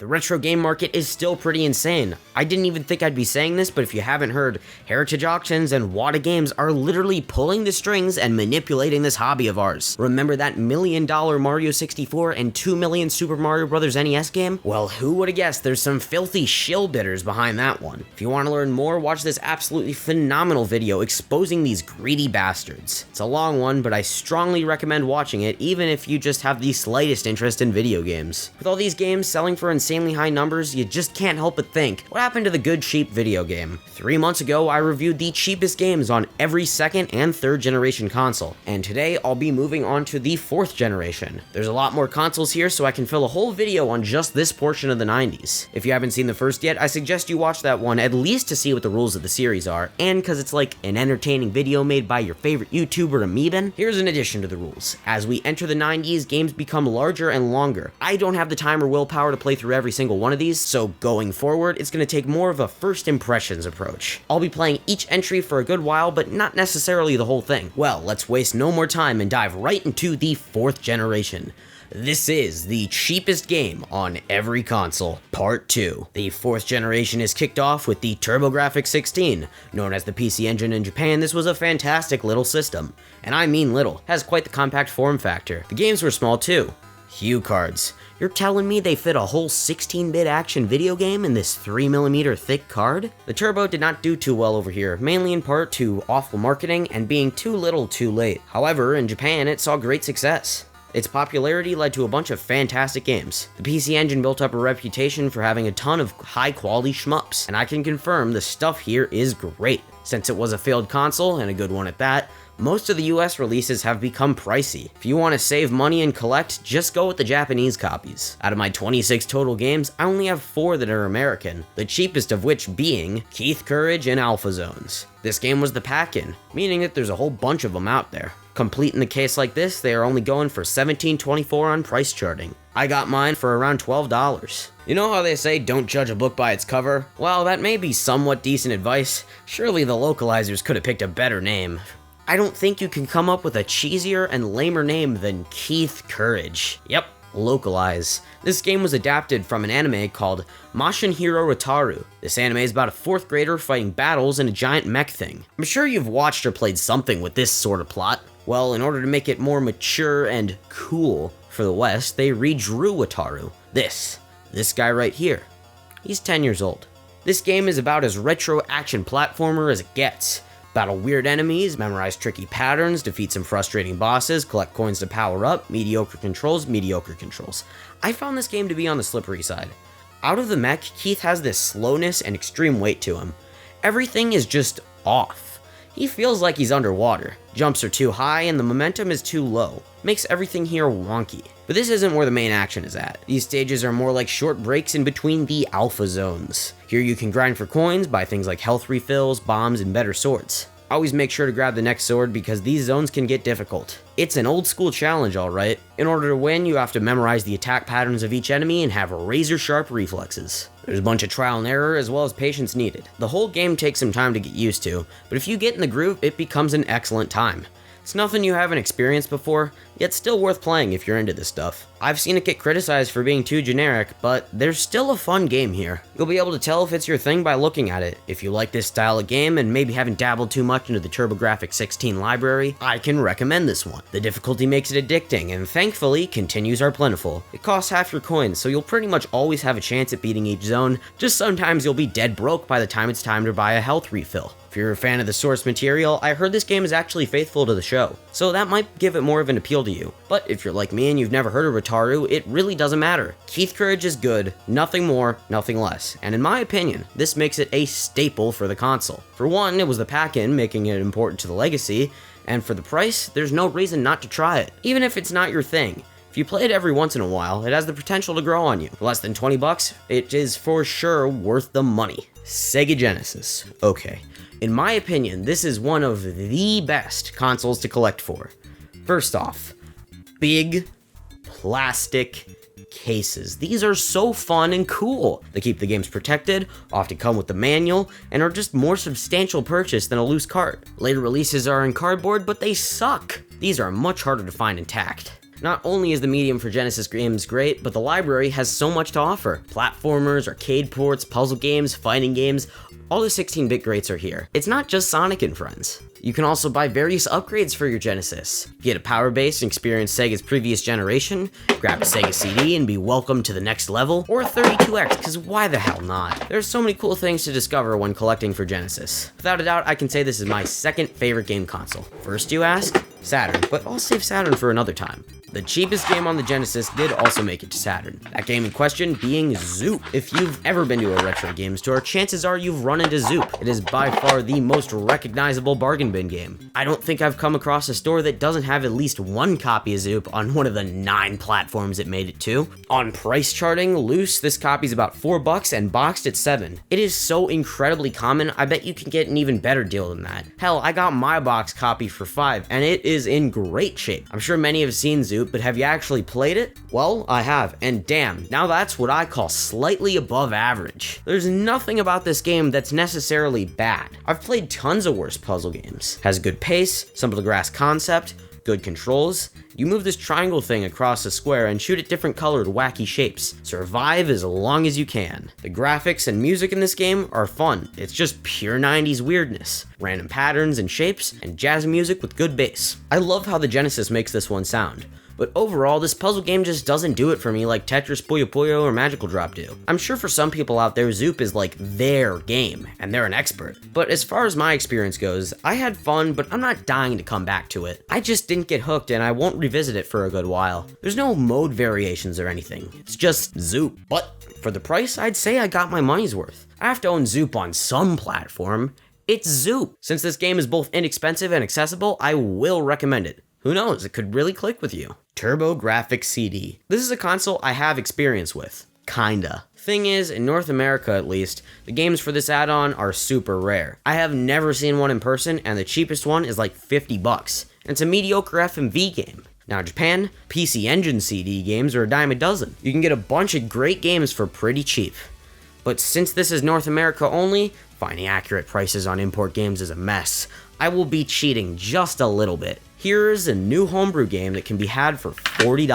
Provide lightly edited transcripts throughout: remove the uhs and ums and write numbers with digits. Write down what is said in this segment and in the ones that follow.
The retro game market is still pretty insane. I didn't even think I'd be saying this, but if you haven't heard, Heritage Auctions and Wata Games are literally pulling the strings and manipulating this hobby of ours. Remember that $1 million Mario 64 and $2 million Super Mario Bros. NES game? Well, who would have guessed there's some filthy shill bidders behind that one. If you want to learn more, watch this absolutely phenomenal video exposing these greedy bastards. It's a long one, but I strongly recommend watching it even if you just have the slightest interest in video games. With all these games selling for insanely high numbers, you just can't help but think, what happened to the good cheap video game? 3 months ago, I reviewed the cheapest games on every second and third generation console, and today I'll be moving on to the fourth generation. There's a lot more consoles here, so I can fill a whole video on just this portion of the 90s. If you haven't seen the first yet, I suggest you watch that one at least to see what the rules of the series are, and because it's like an entertaining video made by your favorite YouTuber Amiiben. Here's an addition to the rules. As we enter the 90s, games become larger and longer. I don't have the time or willpower to play through every single one of these, so going forward, it's going to take more of a first impressions approach. I'll be playing each entry for a good while, but not necessarily the whole thing. Well, let's waste no more time and dive right into the fourth generation. This is the cheapest game on every console, Part 2. The fourth generation is kicked off with the TurboGrafx-16. Known as the PC Engine in Japan, this was a fantastic little system. And I mean little, has quite the compact form factor. The games were small too. Hue cards. You're telling me they fit a whole 16-bit action video game in this 3mm thick card? The Turbo did not do too well over here, mainly in part to awful marketing and being too little too late. However, in Japan, it saw great success. Its popularity led to a bunch of fantastic games. The PC Engine built up a reputation for having a ton of high-quality shmups, and I can confirm the stuff here is great. Since it was a failed console, and a good one at that, most of the US releases have become pricey. If you want to save money and collect, just go with the Japanese copies. Out of my 26 total games, I only have 4 that are American, the cheapest of which being Keith Courage and Alpha Zones. This game was the pack-in, meaning that there's a whole bunch of them out there. Complete in the case like this, they are only going for $17.24 on price charting. I got mine for around $12. You know how they say don't judge a book by its cover? Well, that may be somewhat decent advice. Surely the localizers could have picked a better name. I don't think you can come up with a cheesier and lamer name than Keith Courage. Yep, localize. This game was adapted from an anime called Mashinhiro Wataru. This anime is about a 4th grader fighting battles in a giant mech thing. I'm sure you've watched or played something with this sort of plot. Well, in order to make it more mature and cool for the West, they redrew Wataru. This guy right here. He's 10 years old. This game is about as retro action platformer as it gets. Battle weird enemies, memorize tricky patterns, defeat some frustrating bosses, collect coins to power up, mediocre controls. I found this game to be on the slippery side. Out of the mech, Keith has this slowness and extreme weight to him. Everything is just off. He feels like he's underwater. Jumps are too high and the momentum is too low. Makes everything here wonky. But this isn't where the main action is at. These stages are more like short breaks in between the alpha zones. Here you can grind for coins, buy things like health refills, bombs, and better swords. Always make sure to grab the next sword because these zones can get difficult. It's an old school challenge, alright. In order to win, you have to memorize the attack patterns of each enemy and have razor sharp reflexes. There's a bunch of trial and error as well as patience needed. The whole game takes some time to get used to, but if you get in the groove, it becomes an excellent time. It's nothing you haven't experienced before, yet still worth playing if you're into this stuff. I've seen it get criticized for being too generic, but there's still a fun game here. You'll be able to tell if it's your thing by looking at it. If you like this style of game and maybe haven't dabbled too much into the TurboGrafx-16 library, I can recommend this one. The difficulty makes it addicting, and thankfully, continues are plentiful. It costs half your coins, so you'll pretty much always have a chance at beating each zone, just sometimes you'll be dead broke by the time it's time to buy a health refill. If you're a fan of the source material, I heard this game is actually faithful to the show, so that might give it more of an appeal to you. But if you're like me and you've never heard of Wataru, it really doesn't matter. Keith Courage is good, nothing more, nothing less, and in my opinion, this makes it a staple for the console. For one, it was the pack-in, making it important to the legacy, and for the price, there's no reason not to try it, even if it's not your thing. If you play it every once in a while, it has the potential to grow on you. For less than 20 bucks, it is for sure worth the money. Sega Genesis. Okay. In my opinion, this is one of the best consoles to collect for. First off, big plastic cases. These are so fun and cool. They keep the games protected, often come with the manual, and are just more substantial purchase than a loose cart. Later releases are in cardboard, but they suck. These are much harder to find intact. Not only is the medium for Genesis games great, but the library has so much to offer. Platformers, arcade ports, puzzle games, fighting games, all the 16-bit greats are here. It's not just Sonic and Friends. You can also buy various upgrades for your Genesis. Get a power base and experience Sega's previous generation, grab a Sega CD and be welcomed to the next level, or a 32X, because why the hell not? There's so many cool things to discover when collecting for Genesis. Without a doubt, I can say this is my second favorite game console. First, you ask? Saturn, but I'll save Saturn for another time. The cheapest game on the Genesis did also make it to Saturn. That game in question being Zoop. If you've ever been to a retro game store, chances are you've run into Zoop. It is by far the most recognizable bargain bin game. I don't think I've come across a store that doesn't have at least one copy of Zoop on one of the 9 platforms it made it to. On price charting, loose, this copy's about $4 and boxed at $7. It is so incredibly common, I bet you can get an even better deal than that. Hell, I got my box copy for $5, and it is in great shape. I'm sure many have seen Zoop, but have you actually played it? Well, I have, and damn, now that's what I call slightly above average. There's nothing about this game that's necessarily bad. I've played tons of worse puzzle games. Has good pace, simple to grasp concept, good controls. You move this triangle thing across a square and shoot at different colored wacky shapes. Survive as long as you can. The graphics and music in this game are fun. It's just pure 90s weirdness. Random patterns and shapes, and jazz music with good bass. I love how the Genesis makes this one sound. But overall, this puzzle game just doesn't do it for me like Tetris, Puyo Puyo, or Magical Drop do. I'm sure for some people out there, Zoop is like their game, and they're an expert. But as far as my experience goes, I had fun, but I'm not dying to come back to it. I just didn't get hooked, and I won't revisit it for a good while. There's no mode variations or anything. It's just Zoop. But for the price, I'd say I got my money's worth. I have to own Zoop on some platform. It's Zoop. Since this game is both inexpensive and accessible, I will recommend it. Who knows, it could really click with you. TurboGrafx CD. This is a console I have experience with. Kinda. Thing is, in North America at least, the games for this add-on are super rare. I have never seen one in person, and the cheapest one is like $50. And it's a mediocre FMV game. Now in Japan, PC Engine CD games are a dime a dozen. You can get a bunch of great games for pretty cheap. But since this is North America only, finding accurate prices on import games is a mess. I will be cheating just a little bit. Here's a new homebrew game that can be had for $40.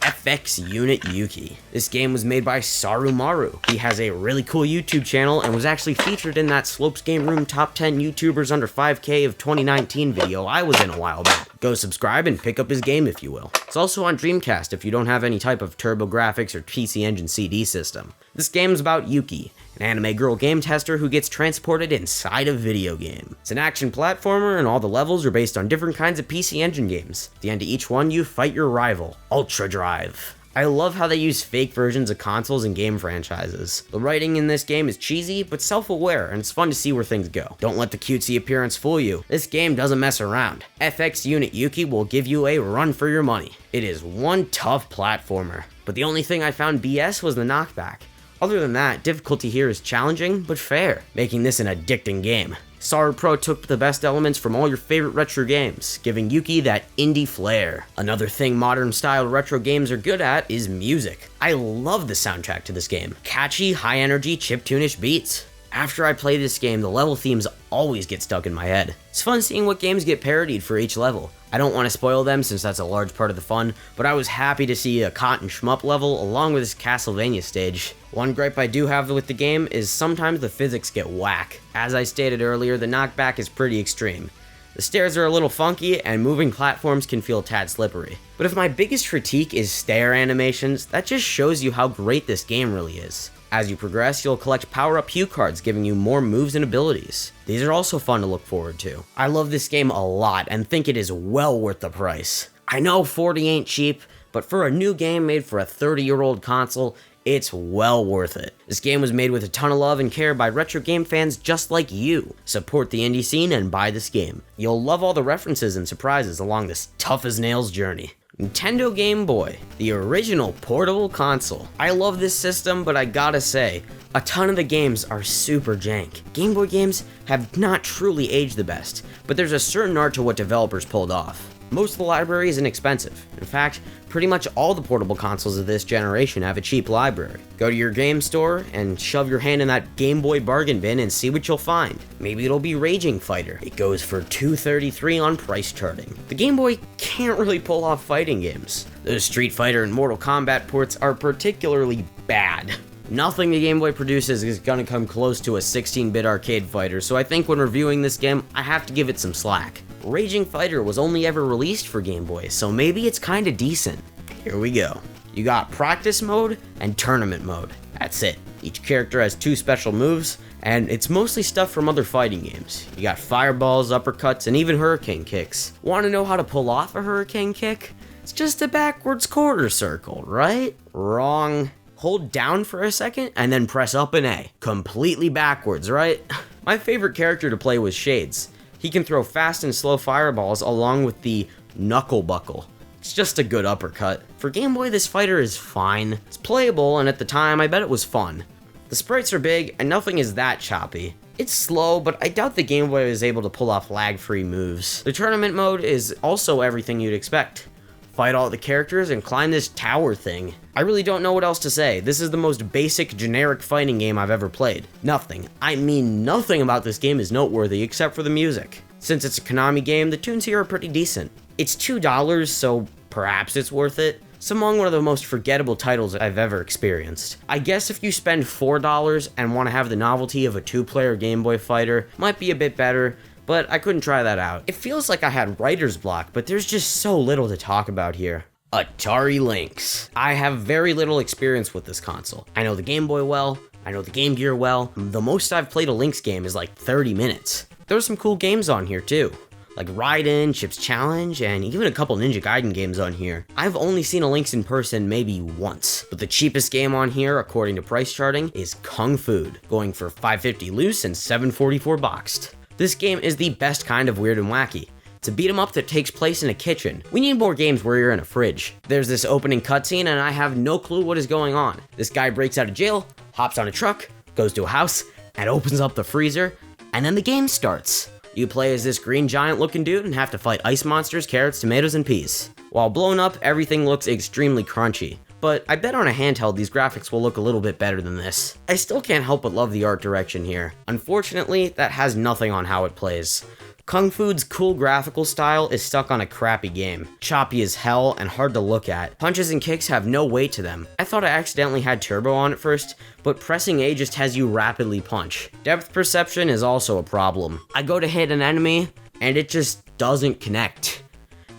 FX Unit Yuki. This game was made by Sarumaru. He has a really cool YouTube channel and was actually featured in that Slopes Game Room Top 10 YouTubers Under 5K of 2019 video I was in a while back. Go subscribe and pick up his game if you will. It's also on Dreamcast if you don't have any type of TurboGrafx or PC Engine CD system. This game's about Yuki, an anime girl game tester who gets transported inside a video game. It's an action platformer and all the levels are based on different kinds of PC Engine games. At the end of each one, you fight your rival, Ultra Drive. I love how they use fake versions of consoles and game franchises. The writing in this game is cheesy, but self-aware, and it's fun to see where things go. Don't let the cutesy appearance fool you. This game doesn't mess around. FX Unit Yuki will give you a run for your money. It is one tough platformer. But the only thing I found BS was the knockback. Other than that, difficulty here is challenging, but fair, making this an addicting game. Saru Pro took the best elements from all your favorite retro games, giving Yuki that indie flair. Another thing modern-style retro games are good at is music. I love the soundtrack to this game. Catchy, high-energy, chiptune-ish beats. After I play this game, the level themes always get stuck in my head. It's fun seeing what games get parodied for each level. I don't want to spoil them since that's a large part of the fun, but I was happy to see a Cotton Shmup level along with this Castlevania stage. One gripe I do have with the game is sometimes the physics get whack. As I stated earlier, the knockback is pretty extreme. The stairs are a little funky, and moving platforms can feel a tad slippery. But if my biggest critique is stair animations, that just shows you how great this game really is. As you progress, you'll collect power-up cue cards, giving you more moves and abilities. These are also fun to look forward to. I love this game a lot and think it is well worth the price. I know 40 ain't cheap, but for a new game made for a 30-year-old console, it's well worth it. This game was made with a ton of love and care by retro game fans just like you. Support the indie scene and buy this game. You'll love all the references and surprises along this tough-as-nails journey. Nintendo Game Boy, the original portable console. I love this system, but I gotta say, a ton of the games are super jank. Game Boy games have not truly aged the best, but there's a certain art to what developers pulled off. Most of the library is inexpensive. In fact, pretty much all the portable consoles of this generation have a cheap library. Go to your game store and shove your hand in that Game Boy bargain bin and see what you'll find. Maybe it'll be Raging Fighter. It goes for $233 on price charting. The Game Boy can't really pull off fighting games. Those Street Fighter and Mortal Kombat ports are particularly bad. Nothing the Game Boy produces is gonna come close to a 16-bit arcade fighter, so I think when reviewing this game, I have to give it some slack. Raging Fighter was only ever released for Game Boy, so maybe it's kinda decent. Here we go. You got practice mode and tournament mode. That's it. Each character has 2 special moves, and it's mostly stuff from other fighting games. You got fireballs, uppercuts, and even hurricane kicks. Want to know how to pull off a hurricane kick? It's just a backwards quarter circle, right? Wrong. Hold down for a second, and then press up and A. Completely backwards, right? My favorite character to play was Shades. He can throw fast and slow fireballs along with the knuckle buckle. It's just a good uppercut. For Game Boy, this fighter is fine. It's playable, and at the time, I bet it was fun. The sprites are big, and nothing is that choppy. It's slow, but I doubt the Game Boy is able to pull off lag-free moves. The tournament mode is also everything you'd expect. Fight all the characters and climb this tower thing. I really don't know what else to say. This is the most basic, generic fighting game I've ever played. Nothing, I mean nothing about this game is noteworthy except for the music. Since it's a Konami game, the tunes here are pretty decent. It's $2, so perhaps it's worth it. It's among one of the most forgettable titles I've ever experienced. I guess if you spend $4 and want to have the novelty of a 2-player Game Boy fighter, might be a bit better, but I couldn't try that out. It feels like I had writer's block, but there's just so little to talk about here. Atari Lynx. I have very little experience with this console. I know the Game Boy well, I know the Game Gear well. The most I've played a Lynx game is like 30 minutes. There's some cool games on here too, like Raiden, Chip's Challenge, and even a couple Ninja Gaiden games on here. I've only seen a Lynx in person maybe once, but the cheapest game on here, according to price charting, is Kung Fu, going for $550 loose and $744 boxed. This game is the best kind of weird and wacky. It's a beat 'em up that takes place in a kitchen. We need more games where you're in a fridge. There's this opening cutscene and I have no clue what is going on. This guy breaks out of jail, hops on a truck, goes to a house, and opens up the freezer, and then the game starts. You play as this green giant looking dude and have to fight ice monsters, carrots, tomatoes, and peas. While blown up, everything looks extremely crunchy. But I bet on a handheld these graphics will look a little bit better than this. I still can't help but love the art direction here. Unfortunately, that has nothing on how it plays. Kung Fu's cool graphical style is stuck on a crappy game. Choppy as hell and hard to look at. Punches and kicks have no weight to them. I thought I accidentally had turbo on at first, but pressing A just has you rapidly punch. Depth perception is also a problem. I go to hit an enemy, and it just doesn't connect.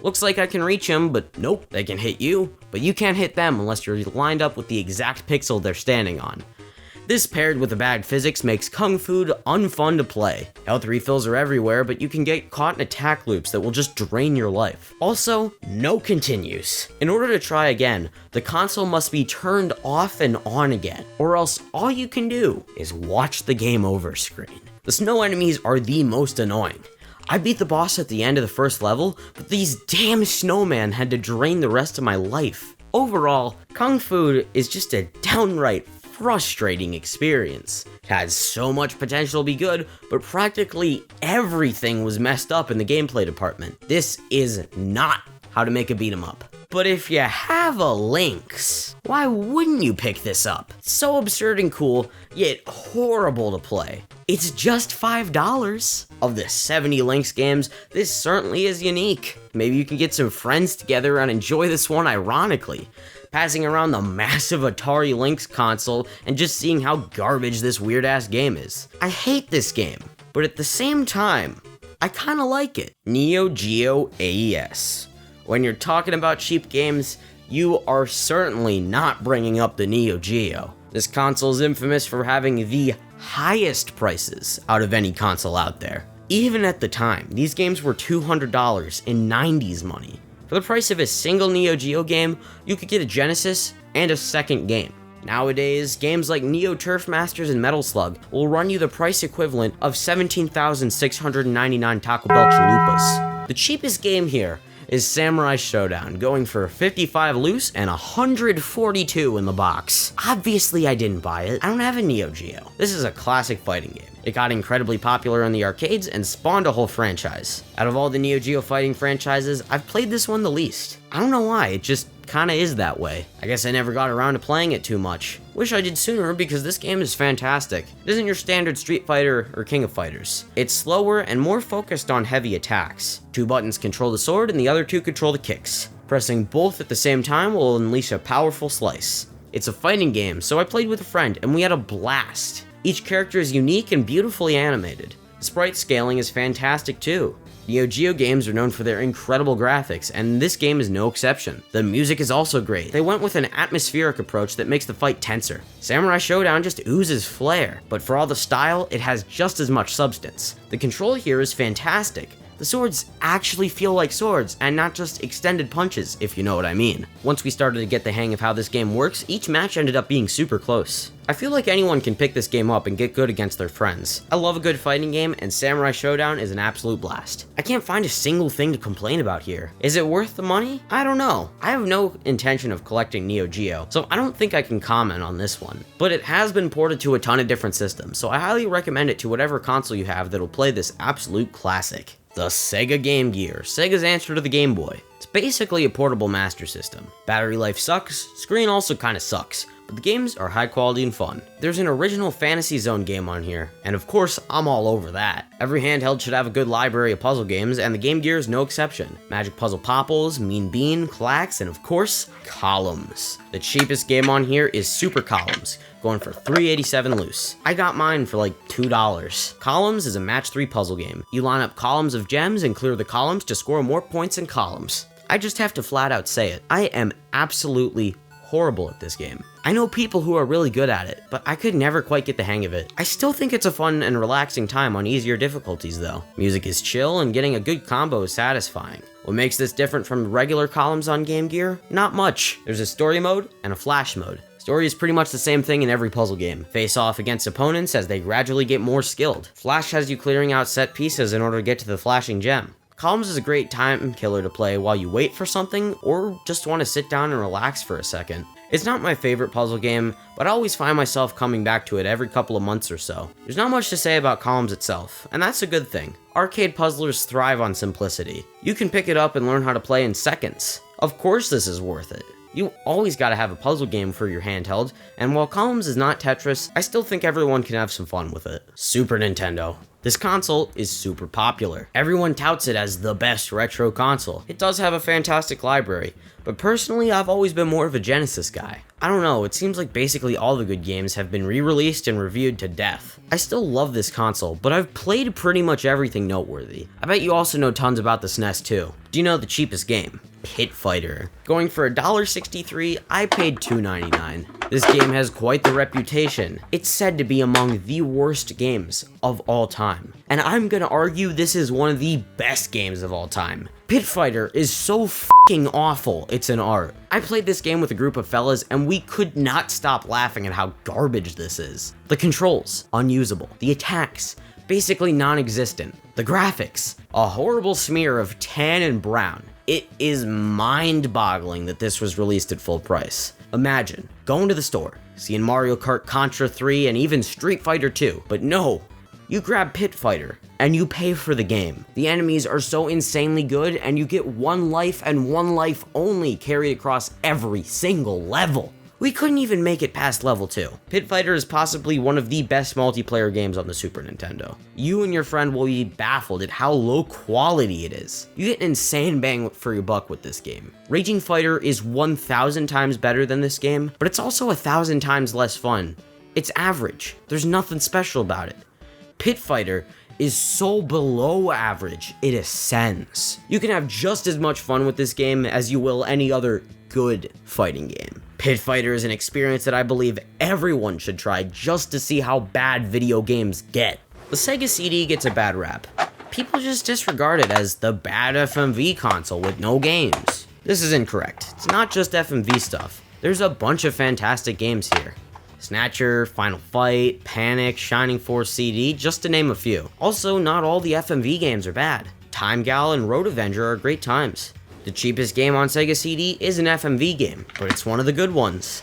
Looks like I can reach them, but nope, they can hit you, but you can't hit them unless you're lined up with the exact pixel they're standing on. This paired with the bad physics makes Kung Fu unfun to play. Health refills are everywhere, but you can get caught in attack loops that will just drain your life. Also, no continues. In order to try again, the console must be turned off and on again, or else all you can do is watch the game over screen. The snow enemies are the most annoying. I beat the boss at the end of the first level, but these damn snowmen had to drain the rest of my life. Overall, Kung Fu is just a downright frustrating experience. It has so much potential to be good, but practically everything was messed up in the gameplay department. This is not how to make a beat 'em up. But if you have a Lynx, why wouldn't you pick this up? It's so absurd and cool, yet horrible to play. It's just $5. Of the 70 Lynx games, this certainly is unique. Maybe you can get some friends together and enjoy this one ironically, passing around the massive Atari Lynx console and just seeing how garbage this weird-ass game is. I hate this game, but at the same time, I kinda like it. NeoGeo AES. When you're talking about cheap games, you are certainly not bringing up the NeoGeo. This console is infamous for having the highest prices out of any console out there. Even at the time, these games were $200 in 90s money. For the price of a single NeoGeo game, you could get a Genesis and a second game. Nowadays, games like Neo Turf Masters and Metal Slug will run you the price equivalent of 17,699 Taco Bell chalupas. The cheapest game here is Samurai Shodown, going for 55 loose and 142 in the box. Obviously I didn't buy it, I don't have a NeoGeo. This is a classic fighting game. It got incredibly popular in the arcades and spawned a whole franchise. Out of all the NeoGeo fighting franchises, I've played this one the least. I don't know why, it just kinda is that way. I guess I never got around to playing it too much. Wish I did sooner because this game is fantastic. It isn't your standard Street Fighter or King of Fighters. It's slower and more focused on heavy attacks. 2 buttons control the sword and the other 2 control the kicks. Pressing both at the same time will unleash a powerful slice. It's a fighting game, so I played with a friend and we had a blast. Each character is unique and beautifully animated. The sprite scaling is fantastic too. NeoGeo games are known for their incredible graphics, and this game is no exception. The music is also great. They went with an atmospheric approach that makes the fight tenser. Samurai Shodown just oozes flair, but for all the style, it has just as much substance. The control here is fantastic. The swords actually feel like swords, and not just extended punches, if you know what I mean. Once we started to get the hang of how this game works, each match ended up being super close. I feel like anyone can pick this game up and get good against their friends. I love a good fighting game, and Samurai Shodown is an absolute blast. I can't find a single thing to complain about here. Is it worth the money? I don't know. I have no intention of collecting NeoGeo, so I don't think I can comment on this one. But it has been ported to a ton of different systems, so I highly recommend it to whatever console you have that'll play this absolute classic. The Sega Game Gear, Sega's answer to the Game Boy. It's basically a portable master system. Battery life sucks, screen also kinda sucks, but the games are high quality and fun. There's an original Fantasy Zone game on here, and of course, I'm all over that. Every handheld should have a good library of puzzle games, and the Game Gear is no exception. Magic Puzzle Popples, Mean Bean, Clax, and of course, Columns. The cheapest game on here is Super Columns, going for $3.87 loose. I got mine for like $2. Columns is a match 3 puzzle game. You line up columns of gems and clear the columns to score more points in columns. I just have to flat out say it. I am absolutely horrible at this game. I know people who are really good at it, but I could never quite get the hang of it. I still think it's a fun and relaxing time on easier difficulties though. Music is chill and getting a good combo is satisfying. What makes this different from regular columns on Game Gear? Not much. There's a story mode and a flash mode. Story is pretty much the same thing in every puzzle game. Face off against opponents as they gradually get more skilled. Flash has you clearing out set pieces in order to get to the flashing gem. Columns is a great time killer to play while you wait for something or just want to sit down and relax for a second. It's not my favorite puzzle game, but I always find myself coming back to it every couple of months or so. There's not much to say about Columns itself, and that's a good thing. Arcade puzzlers thrive on simplicity. You can pick it up and learn how to play in seconds. Of course this is worth it. You always gotta have a puzzle game for your handheld, and while Columns is not Tetris, I still think everyone can have some fun with it. Super Nintendo. This console is super popular. Everyone touts it as the best retro console. It does have a fantastic library, but personally I've always been more of a Genesis guy. I don't know, it seems like basically all the good games have been re-released and reviewed to death. I still love this console, but I've played pretty much everything noteworthy. I bet you also know tons about the SNES too. Do you know the cheapest game? Pit Fighter. Going for $1.63, I paid $2.99. This game has quite the reputation. It's said to be among the worst games of all time. And I'm gonna argue this is one of the best games of all time. Pit Fighter is so f***ing awful, it's an art. I played this game with a group of fellas and we could not stop laughing at how garbage this is. The controls, unusable. The attacks, basically non-existent. The graphics, a horrible smear of tan and brown. It is mind-boggling that this was released at full price. Imagine going to the store, seeing Mario Kart, Contra 3, and even Street Fighter 2, but no, you grab Pit Fighter, and you pay for the game. The enemies are so insanely good, and you get one life and one life only carried across every single level. We couldn't even make it past level 2. Pit Fighter is possibly one of the best multiplayer games on the Super Nintendo. You and your friend will be baffled at how low quality it is. You get an insane bang for your buck with this game. Raging Fighter is 1,000 times better than this game, but it's also 1,000 times less fun. It's average. There's nothing special about it. Pit Fighter is so below average, it ascends. You can have just as much fun with this game as you will any other good fighting game. Pit Fighter is an experience that I believe everyone should try just to see how bad video games get. The Sega CD gets a bad rap. People just disregard it as the bad FMV console with no games. This is incorrect. It's not just FMV stuff. There's a bunch of fantastic games here. Snatcher, Final Fight, Panic, Shining Force CD, just to name a few. Also, not all the FMV games are bad. Time Gal and Road Avenger are great times. The cheapest game on Sega CD is an FMV game, but it's one of the good ones.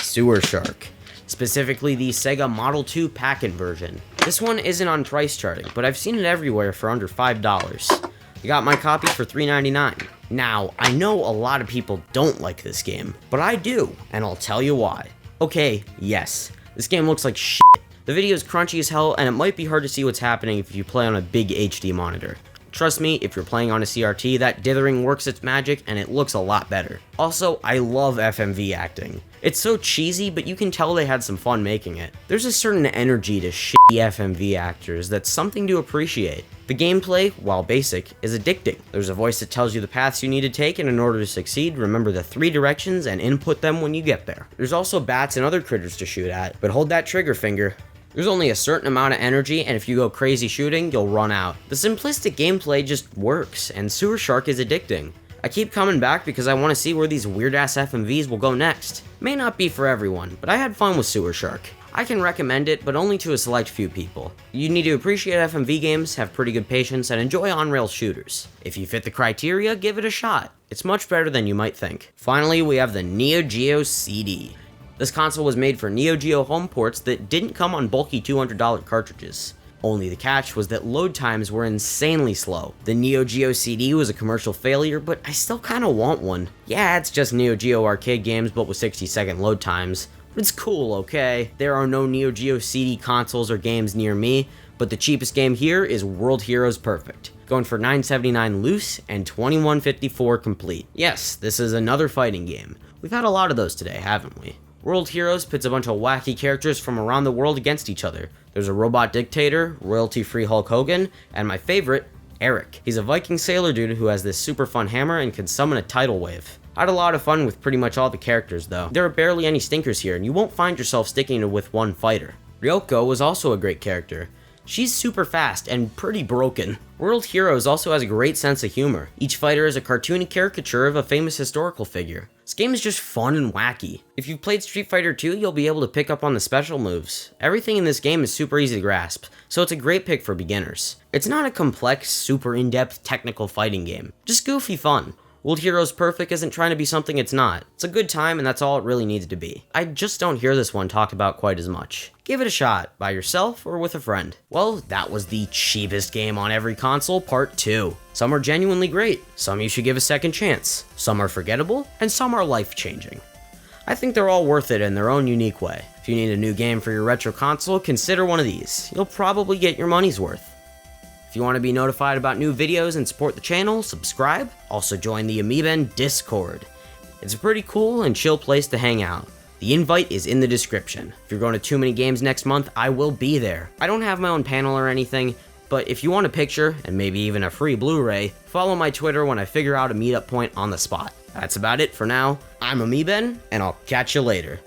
Sewer Shark. Specifically the Sega Model 2 pack-in version. This one isn't on price charting, but I've seen it everywhere for under $5. I got my copy for $3.99. Now, I know a lot of people don't like this game, but I do, and I'll tell you why. Okay, yes, this game looks like shit. The video is crunchy as hell, and it might be hard to see what's happening if you play on a big HD monitor. Trust me, if you're playing on a CRT, that dithering works its magic, and it looks a lot better. Also, I love FMV acting. It's so cheesy, but you can tell they had some fun making it. There's a certain energy to shitty FMV actors that's something to appreciate. The gameplay, while basic, is addicting. There's a voice that tells you the paths you need to take, and in order to succeed, remember the 3 directions and input them when you get there. There's also bats and other critters to shoot at, but hold that trigger finger. There's only a certain amount of energy, and if you go crazy shooting, you'll run out. The simplistic gameplay just works, and Sewer Shark is addicting. I keep coming back because I want to see where these weird-ass FMVs will go next. May not be for everyone, but I had fun with Sewer Shark. I can recommend it, but only to a select few people. You need to appreciate FMV games, have pretty good patience, and enjoy on-rail shooters. If you fit the criteria, give it a shot. It's much better than you might think. Finally, we have the NeoGeo CD. This console was made for NeoGeo home ports that didn't come on bulky $200 cartridges. Only the catch was that load times were insanely slow. The NeoGeo CD was a commercial failure, but I still kinda want one. Yeah, it's just NeoGeo arcade games but with 60-second load times. But it's cool, okay? There are no NeoGeo CD consoles or games near me, but the cheapest game here is World Heroes Perfect, going for $9.79 loose and $21.54 complete. Yes, this is another fighting game. We've had a lot of those today, haven't we? World Heroes pits a bunch of wacky characters from around the world against each other. There's a robot dictator, royalty-free Hulk Hogan, and my favorite, Eric. He's a Viking sailor dude who has this super fun hammer and can summon a tidal wave. I had a lot of fun with pretty much all the characters though. There are barely any stinkers here, and you won't find yourself sticking with one fighter. Ryoko was also a great character. She's super fast and pretty broken. World Heroes also has a great sense of humor. Each fighter is a cartoony caricature of a famous historical figure. This game is just fun and wacky. If you've played Street Fighter 2, you'll be able to pick up on the special moves. Everything in this game is super easy to grasp, so it's a great pick for beginners. It's not a complex, super in-depth technical fighting game, just goofy fun. World Heroes Perfect isn't trying to be something it's not. It's a good time, and that's all it really needs to be. I just don't hear this one talked about quite as much. Give it a shot, by yourself or with a friend. Well, that was the cheapest game on every console, part 2. Some are genuinely great, some you should give a second chance, some are forgettable, and some are life-changing. I think they're all worth it in their own unique way. If you need a new game for your retro console, consider one of these. You'll probably get your money's worth. If you want to be notified about new videos and support the channel, subscribe. Also join the Amiiben Discord. It's a pretty cool and chill place to hang out. The invite is in the description. If you're going to Too Many Games next month, I will be there. I don't have my own panel or anything, but if you want a picture, and maybe even a free Blu-ray, follow my Twitter when I figure out a meetup point on the spot. That's about it for now. I'm Amiiben, and I'll catch you later.